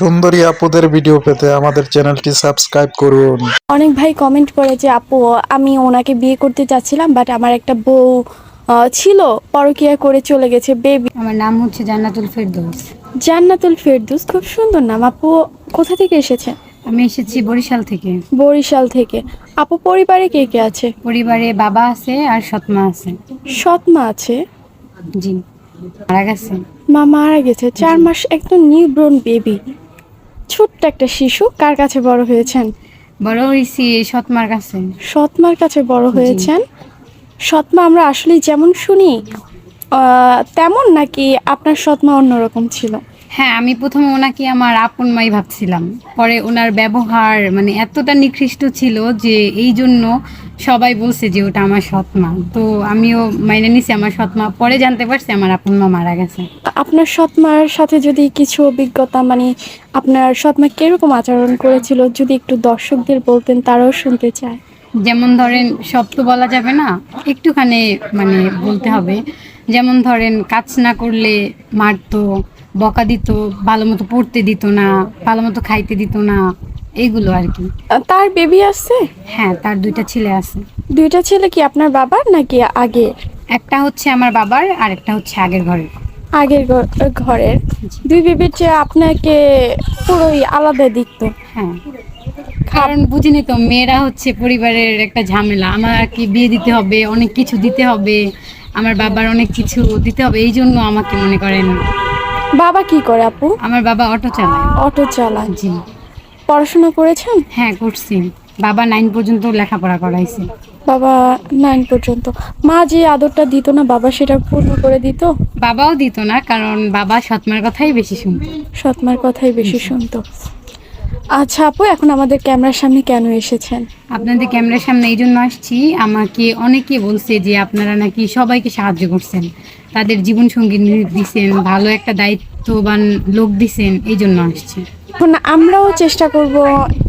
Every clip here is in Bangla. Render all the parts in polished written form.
সুন্দরী আপুদের ভিডিও পেতে আমাদের চ্যানেলটি সাবস্ক্রাইব করুন। অনেক ভাই কমেন্ট করে যে আপু আমি ওনাকে বিয়ে করতে চাচ্ছিলাম, বাট আমার একটা বউ ছিল, পরকীয়া করে চলে গেছে বেবি। আমার নাম হচ্ছে জান্নাতুল ফেরদৌস। জান্নাতুল ফেরদৌস, খুব সুন্দর নাম। আপু কোথা থেকে এসেছে? আমি এসেছি বরিশাল থেকে। বরিশাল থেকে। আপু পরিবারে কে কে আছে? পরিবারে বাবা আছে আর সৎমা আছে। সৎ মা আছে? জি, মারা গেছে। মা মারা গেছে। 4 মাস, একদম নিউবর্ন বেবি, ছোট্ট একটা শিশু। কার কাছে বড় হয়েছেন? বড় হয়েছি সৎমার কাছে। সৎ মার কাছে বড় হয়েছেন। সৎ মা আমরা আসলে যেমন শুনি তেমন, নাকি আপনার সৎ মা অন্যরকম ছিল? হ্যাঁ, আমি প্রথমে ওনাকে আমার আপন মাই ভাবছিলাম। পরে ওনার ব্যবহার মানে এতটা নিকৃষ্ট ছিল যে এই জন্য সবাই বলছে যে ওটা আমার সৎমা। তো আমিও মাইনে নিছি আমার সৎমা। পরে জানতে পারছি আমার আপন মা মারা গেছে। আপনার সৎ মার সাথে যদি কিছু অভিজ্ঞতা, মানে আপনার সৎ মা কিরকম আচরণ করেছিল, যদি একটু দর্শকদের বলতেন, তারাও শুনতে চায়। যেমন ধরেন, সব তো বলা যাবে না, একটুখানি মানে বলতে হবে। যেমন ধরেন, কাজ না করলে মারতো, বকা দিত, ভালো মতো পড়তে দিত না, ভালো মতো খাইতে দিত না, এইগুলো আর কি। তার বেবি আছে? হ্যাঁ, তার 2টা ছেলে আছে। 2টা ছেলে কি আপনার বাবার নাকি আগে? একটা হচ্ছে আমার বাবার আর একটা হচ্ছে আগের ঘরের। আগের ঘরের 2 বেবির চেয়ে আপনাকে পুরোই আলাদা দেখতো। হ্যাঁ, কারণ বুঝিনি তো, মেয়েরা হচ্ছে পরিবারের একটা ঝামেলা। আমার আর কি বিয়ে দিতে হবে, অনেক কিছু দিতে হবে, আমার বাবার অনেক কিছু দিতে হবে, এই জন্য আমাকে মনে করেন। বাবা কি করে আপু? আমার বাবা অটো চালায়। অটো চালায়। জি। পড়াশোনা করেছেন? হ্যাঁ, করছি। বাবা 9 পর্যন্ত লেখাপড়া করাইছে। বাবা 9 পর্যন্ত। মা যে আদরটা দিত না, বাবা সেটা পূর্ণ করে দিত? বাবাও দিত না, কারণ বাবা সৎমার কথাই বেশি শুনতো। সৎমার কথাই বেশি শুনতো। আচ্ছা আপু, এখন আমাদের ক্যামেরার সামনে কেন এসেছেন? আপনাদের ক্যামেরার সামনে এই জন্য আসছি, আমাকে অনেকে বলছে যে আপনারা নাকি সবাইকে সাহায্য করছেন, তাদের জীবনসঙ্গী দিছেন, ভালো একটা দায়িত্ববান লোক দিছেন, এই জন্য আসছি। এখন আমরাও চেষ্টা করব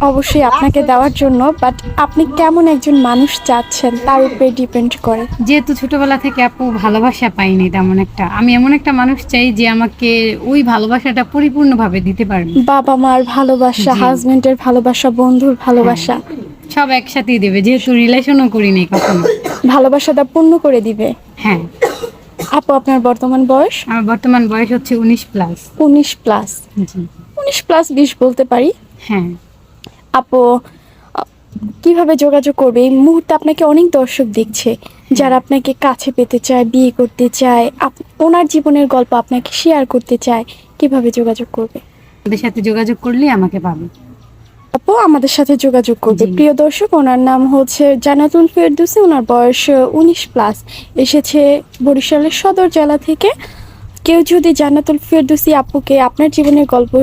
অবশ্যই আপনাকে দেওয়ার জন্য, বাট আপনি কেমন একজন মানুষ চাচ্ছেন তার উপরে ডিপেন্ড করে। যেহেতু ছোটবেলা থেকে আপু ভালোবাসা পাইনি তেমন একটা, আমি এমন একটা মানুষ চাই যে আমাকে ওই ভালোবাসাটা পরিপূর্ণভাবে দিতে পারবে। বাবা মার ভালোবাসা, জি। হাজবেন্ডের ভালোবাসা, বন্ধুর ভালোবাসা, সব একসাথেই দেবে, যেহেতু রিলেশনও করিনি কখনো। ভালোবাসাটা পূর্ণ করে দিবে। হ্যাঁ। আপু আপনার বর্তমান বয়স? আমার বর্তমান বয়স হচ্ছে 19+। 19+। জি। 19+20 বলতে পারি। হ্যাঁ। আপু কিভাবে যোগাযোগ করবে? এই মুহূর্তে আপনাকে অনেক দর্শক দেখছে, যারা আপনাকে কাছে পেতে চায়, বিয়ে করতে চায়, ওনার জীবনের গল্প আপনাকে শেয়ার করতে চায়, কিভাবে যোগাযোগ করবে? ওদের সাথে যোগাযোগ করলে আমাকে পাবে। আপু আমাদের সাথে যোগাযোগ করবে। জি। প্রিয় দর্শক, ওনার নাম হচ্ছে জান্নাতুল ফেরদৌসী, ওনার বয়স 19+, এসেছে বরিশালের সদর জেলা থেকে। কেউ যদি জান্নাতুল ফেরদৌসী আপুকে আপনার জীবনের গল্প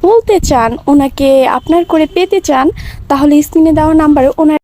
বলতে চান, ওনাকে আপনার করে পেতে চান, তাহলে স্ক্রিনে দেওয়া নাম্বারে ওনার